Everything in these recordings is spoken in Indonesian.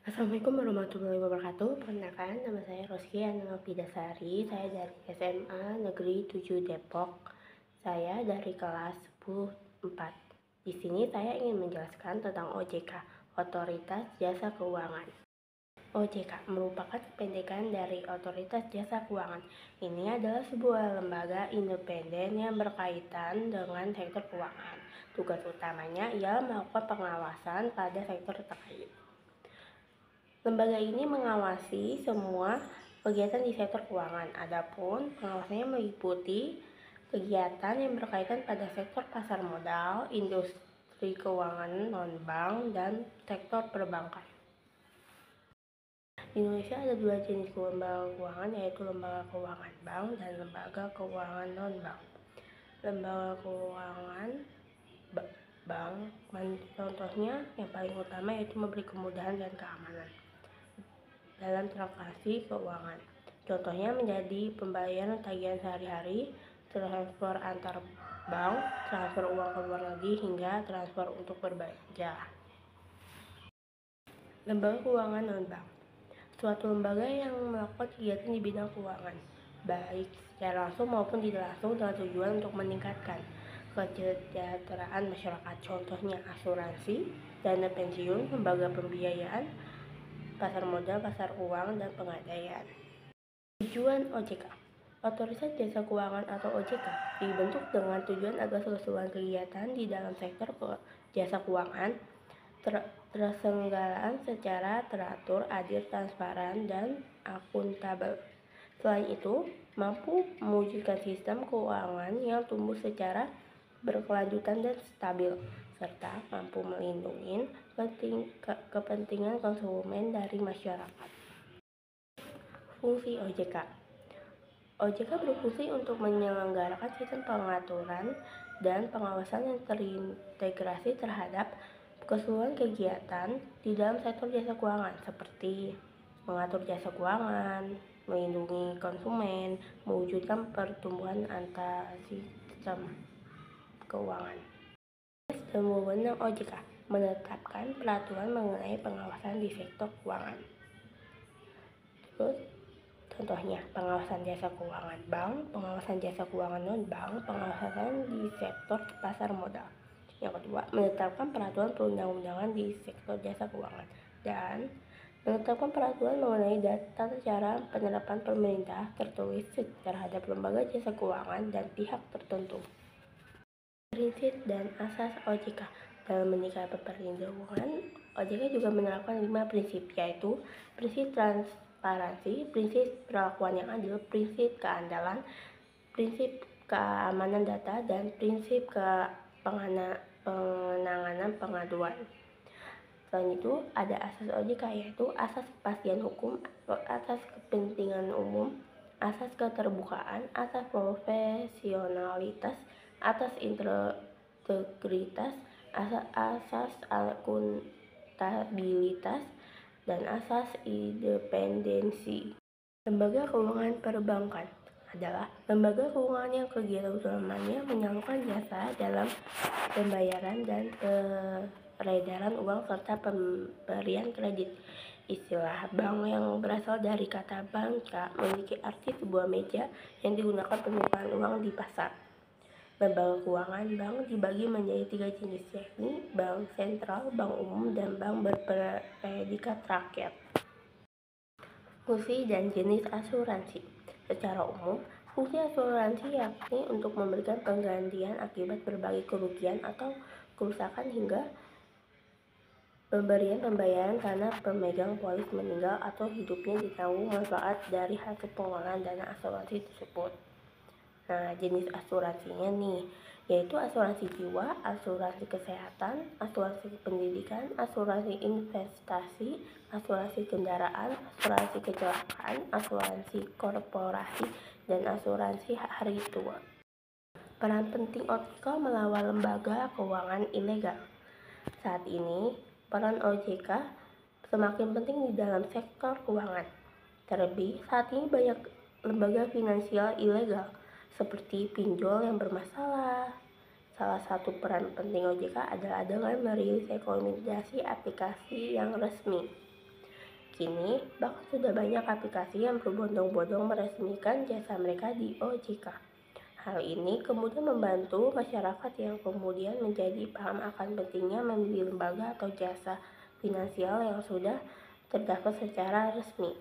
Assalamualaikum warahmatullahi wabarakatuh. Perkenalkan, nama saya Roskia Novidasari. Saya dari SMA Negeri 7 Depok. Saya dari kelas 10-4. Di sini saya ingin menjelaskan tentang OJK, Otoritas Jasa Keuangan. OJK merupakan kependekan dari Otoritas Jasa Keuangan. Ini adalah sebuah lembaga independen yang berkaitan dengan sektor keuangan. Tugas utamanya ialah melakukan pengawasan pada sektor terkait. Lembaga ini mengawasi semua kegiatan di sektor keuangan. Adapun pengawasannya meliputi kegiatan yang berkaitan pada sektor pasar modal, industri keuangan non-bank, dan sektor perbankan. Di Indonesia ada dua jenis lembaga keuangan, yaitu lembaga keuangan bank dan lembaga keuangan non-bank. Lembaga keuangan bank, contohnya yang paling utama yaitu memberi kemudahan dan keamanan dalam transaksi keuangan. Contohnya menjadi pembayaran tagihan sehari-hari, transfer antar bank, transfer uang ke luar negeri, hingga transfer untuk berbelanja. Lembaga keuangan non-bank, suatu lembaga yang melakukan kegiatan di bidang keuangan, baik secara langsung maupun tidak langsung, dengan tujuan untuk meningkatkan kesejahteraan masyarakat. Contohnya asuransi, dana pensiun, lembaga pembiayaan, pasar modal, pasar uang, dan pegadaian. Tujuan OJK, Otoritas Jasa Keuangan atau OJK, dibentuk dengan tujuan agar keseluruhan kegiatan di dalam sektor jasa keuangan terselenggaraan secara teratur, adil, transparan, dan akuntabel. Selain itu, mampu mewujudkan sistem keuangan yang tumbuh secara berkelanjutan dan stabil, serta mampu melindungi kepentingan konsumen dari masyarakat. Fungsi OJK. OJK berfungsi untuk menyelenggarakan sistem pengaturan dan pengawasan yang terintegrasi terhadap keseluruhan kegiatan di dalam sektor jasa keuangan, seperti mengatur jasa keuangan, melindungi konsumen, mewujudkan pertumbuhan antar sistem keuangan. Dan wewenang OJK menetapkan peraturan mengenai pengawasan di sektor keuangan. Terus, contohnya pengawasan jasa keuangan bank, pengawasan jasa keuangan non-bank, pengawasan di sektor pasar modal. Yang kedua, menetapkan peraturan perundang-undangan di sektor jasa keuangan, dan menetapkan peraturan mengenai tata cara penerapan pemerintah tertulis terhadap lembaga jasa keuangan dan pihak tertentu. Prinsip dan asas OJK. Dalam menikapi perlindungan, OJK juga menerapkan 5 prinsip, yaitu prinsip transparansi, prinsip perlakuan yang adil, prinsip keandalan, prinsip keamanan data, dan prinsip penanganan pengaduan. Selain itu, ada asas OJK, yaitu asas kepastian hukum, asas kepentingan umum, asas keterbukaan, asas profesionalitas, asas integritas, asas akuntabilitas, dan asas independensi. Lembaga keuangan perbankan adalah lembaga keuangan yang kegiatan utamanya menyalurkan jasa dalam pembayaran dan peredaran uang serta pemberian kredit. Istilah bank yang berasal dari kata banka memiliki arti sebuah meja yang digunakan penyimpanan uang di pasar. Lembaga keuangan bank dibagi menjadi 3 jenis, yakni bank sentral, bank umum, dan bank berpredikat rakyat. Fungsi dan jenis asuransi. Secara umum, fungsi asuransi yakni untuk memberikan penggantian akibat berbagai kerugian atau kerusakan hingga pemberian pembayaran karena pemegang polis meninggal atau hidupnya ditanggung manfaat dari hasil pengolahan dana asuransi tersebut. Nah, jenis asuransinya nih, yaitu asuransi jiwa, asuransi kesehatan, asuransi pendidikan, asuransi investasi, asuransi kendaraan, asuransi kecelakaan, asuransi korporasi, dan asuransi hari tua. Peran penting OJK melawan lembaga keuangan ilegal. Saat ini, peran OJK semakin penting di dalam sektor keuangan. Terlebih, saat ini banyak lembaga finansial ilegal seperti pinjol yang bermasalah. Salah satu peran penting OJK adalah dengan merilis rekomendasi aplikasi yang resmi. Kini, bahkan sudah banyak aplikasi yang berbondong-bondong meresmikan jasa mereka di OJK. Hal ini kemudian membantu masyarakat yang kemudian menjadi paham akan pentingnya memilih lembaga atau jasa finansial yang sudah terdaftar secara resmi.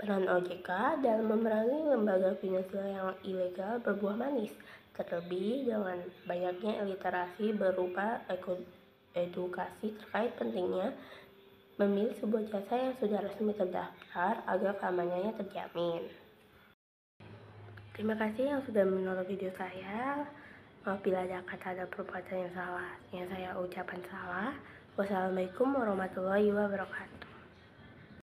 Peran OJK dalam memerangi lembaga finansial yang ilegal berbuah manis, terlebih dengan banyaknya literasi berupa edukasi terkait pentingnya memilih sebuah jasa yang sudah resmi terdaftar agar keamanannya terjamin. Terima kasih yang sudah menonton video saya. Maaf bila ada kata ada perbuatan yang salah, yang saya ucapkan salah. Wassalamualaikum warahmatullahi wabarakatuh.